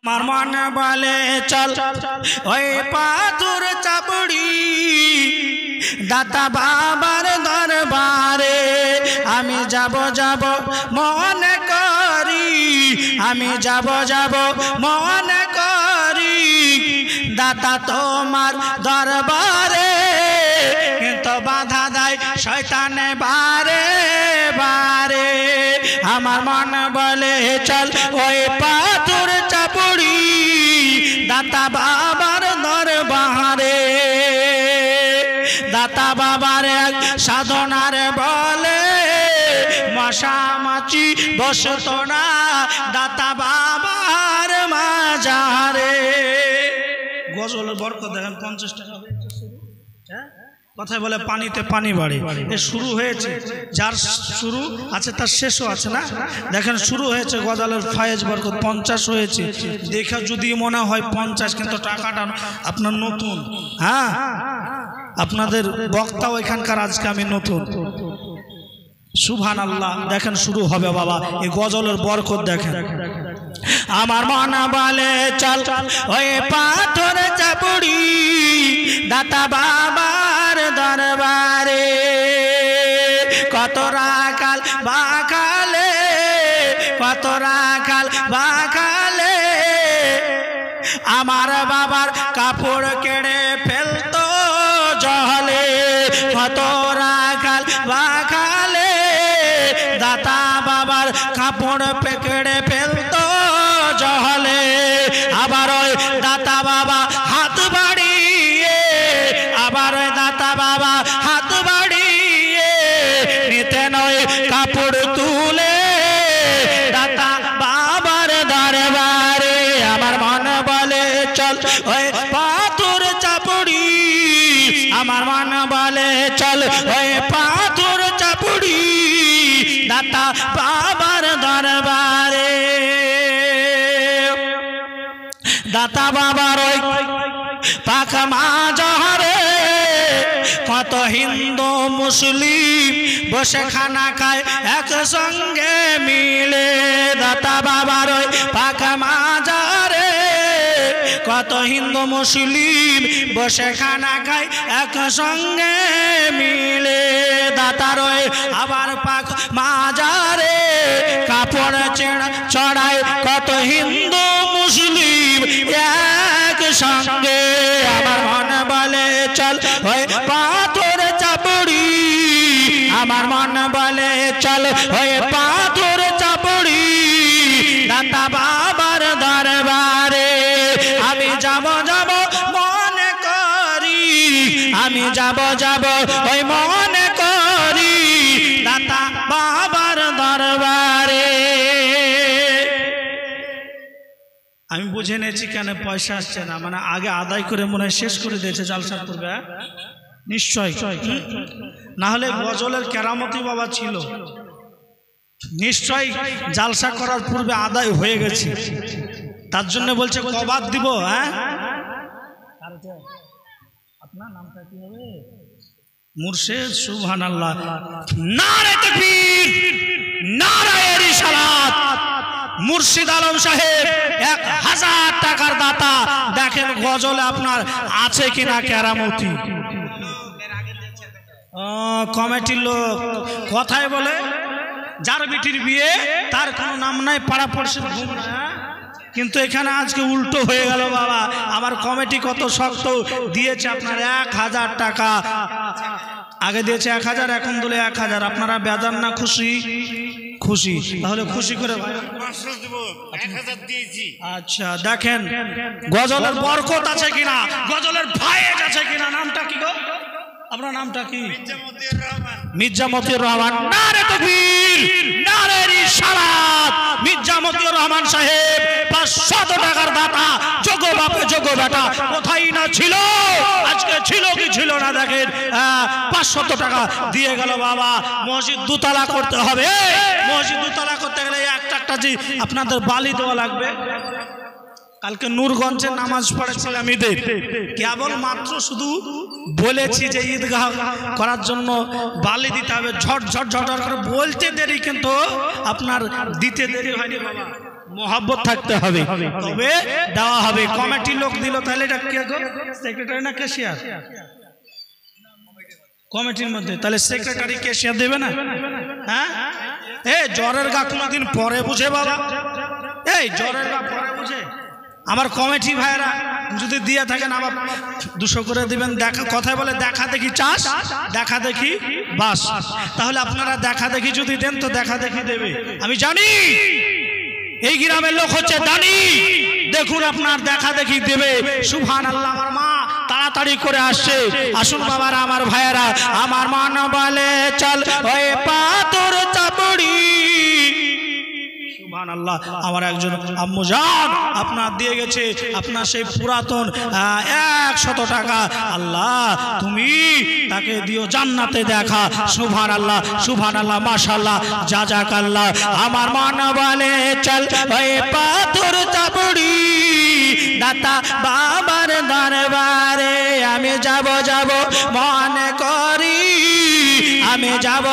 আমার মন বলে চল ওই পাথর চাপড়ি দাতা বাবার দরবারে আমি যাব যাব মনে করি, আমি যাব যাব মনে করি দাতা তোমার দরবারে, কিন্তু বাধা দেয় শয়তানে বারে বারে। আমার মন বলে চল ওই পাথর চাপড়ি দাতা বাবার দরবারে, দাতা বাবার এক সাধনার বলে মশা মাছি বসত না দাতা বাবার মাজারে। গজলের বরকত দেখেন 50 টাকা কথায় বলে পানিতে পানি বাড়ে। এ শুরু হয়েছে, যার শুরু আছে তার শেষও আছে না। দেখেন শুরু হয়েছে গজলের ফায়েজ বরকত 50 হয়েছে। দেখে যদি মনে হয় 50, কিন্তু টাকাটা আপনার নতুন। হ্যাঁ, আপনাদের বক্তাও এখানকার আজকে আমি নতুন। সুবহানাল্লাহ। দেখেন শুরু হবে বাবা, এই গজলের বরকত দেখেন। আমার মন বলে চল ওই পাথর চাপড়ি দাতা বাবার দরবারে, কত রাখাল বাখালে কত রাখাল বাখালে আমার বাবার কাপড় কেড়ে ফেলতো জলে, কত রাখাল বাখালে দাতা বাবার কাপড় কেড়ে ফেলতো জলে। আবার ওই দাতা বাবা হাত বাড়িয়ে, আবার ওই দাতা বাবা হাত বাড়িয়ে নিতে নয় কাপড় তুলে দাতা বাবার দরবারে। আমার মন বলে চল ওই পাথর চাপড়ি, আমার মন বলে চল ওই পাথর চাপড়ি দাতা বাবার দরবারে। দাতা বাবার ওই পাক মাজারে কত হিন্দু মুসলিম বসে খানা খায় একসঙ্গে মিলে, দাতা বাবার ওই পাক মাজারে কত হিন্দু মুসলিম বসে খানা খায় একসঙ্গে মিলে। দাতার ওই আবার পাক মাজারে কাপড় চড়ায় কত হিন্দু মুসলিম একসঙ্গে। আমার মন বলে চল ওই পাথর চাপড়ি, আমার মন বলে চল ওই পাথর চাপড়ি দাতা বাবার দরবারে আমি যাব যাব মনে করি, আমি যাব যাব ওই মনে করি দাতা বাবার দরবারে। আমি বুঝে নিয়েছি কেন পয়সা আসছে না, মানে আগে আদায় করে মনে হয় শেষ করে দিয়েছে জালসার পূর্বে। নিশ্চয়, না হলে গজলের কেরামতি বাবা ছিল, নিশ্চয় জালসা করার পূর্বে আদায় হয়ে গেছে। তার জন্য বলছে কবাদ দিব। হ্যাঁ, আপনার নামটা কি হবে? মুর্শিদ। সুবহানাল্লাহ। নারে তাকবীর, নারায়ে রিসালাত। মুর্শিদ আলম সাহেব 1000 টাকার দাতা। দেখেন গজলে আপনার আছে কিনা কেরামতি। কমিটির লোক কথায় বলে যার বিটির বিয়ে তার কোনো নাম নাই, পাড়া পড়শি ঘুম না, কিন্তু এখানে আজকে উল্টো হয়ে গেল বাবা। আমার কমিটি কত শক্ত দিয়েছে আপনার 1000 টাকা। আগে দিয়েছে 1000, এখন দিলে 1000। আপনারা বেজান না খুশি? খুশি, তাহলে খুশি করে 1000 দিয়েছি। আচ্ছা, দেখেন গজলের বরকত আছে কিনা, গজলের ফায়েজ আছে কিনা। নামটা কি গো? আপনার নামটা কি? মির্জা মতিউর রহমান। নারে তাকবীর, নারে রিসালাত। মির্জা মতিউর রহমান সাহেব 500 টাকার দাতা। যোগো বাপে যোগো বেটা, কোথায় না ছিল, আজকে ছিল কি ছিল না। দেখেন 500 টাকা দিয়ে গেল বাবা। মসজিদ দুতলা করতে হবে, মসজিদ দুতলা করতে গেলে একটা যে আপনাদের বালি দেওয়া লাগবে। কালকে নূরগঞ্জে নামাজ পড়েছিলাম ঈদের, কেবল মাত্র শুধু বলেছি যে ঈদগাহ করার জন্য বালি দিতে হবে, ঝট ঝট ঝট করে বলতে দেরি, কিন্তু আপনার দিতে দেরি হয়নি বাবা। মোহাব্বত থাকতে হবে, তবে দেওয়া হবে। কমিটির লোক দিল, তাহলে এটা কে গো? সেক্রেটারি না ক্যাশিয়ার? কমিটির মধ্যে, তাহলে সেক্রেটারি ক্যাশিয়ার দেবে না? হ্যাঁ, এই জ্বরের গা কোনোদিন পরে বুঝে বাবা, এই জ্বরের গা পরে বুঝে। আমার কমিটি ভাইরা যদি দিয়ে থাকেন আবার 200 করে দিবেন। দেখা কথায় বলে দেখা দেখি চাষ, দেখা দেখি বাস। তাহলে আপনারা দেখা দেখি যদি দেন তো দেখা দেখি দেবে, আমি জানি। এই গ্রামের লোক হচ্ছে দানি, দেখুন আপনার দেখা দেখি দেবে। সুবহানাল্লাহ। আমার মা তাড়াতাড়ি করে আসছে। আসুন বাবারা, আমার ভাইয়েরা, আমার মা না বলে চল ওই পাথর চাপড়ি। সুবহানাল্লাহ। আমার একজন আম্মু জান আপনার দিয়ে গেছে আপনার সেই পুরাতন 100 টাকা। আল্লাহ তুমি তাকে দিও জান্নাতে দেখা। সুবহানাল্লাহ, সুবহানাল্লাহ, মাশাআল্লাহ, জাযাকাল্লাহ। আমার মন বলে চল ওই পাথর চাপড়ি, দাতা বাবার দরবারে আমি যাব যাব মনে করি, আমি যাব।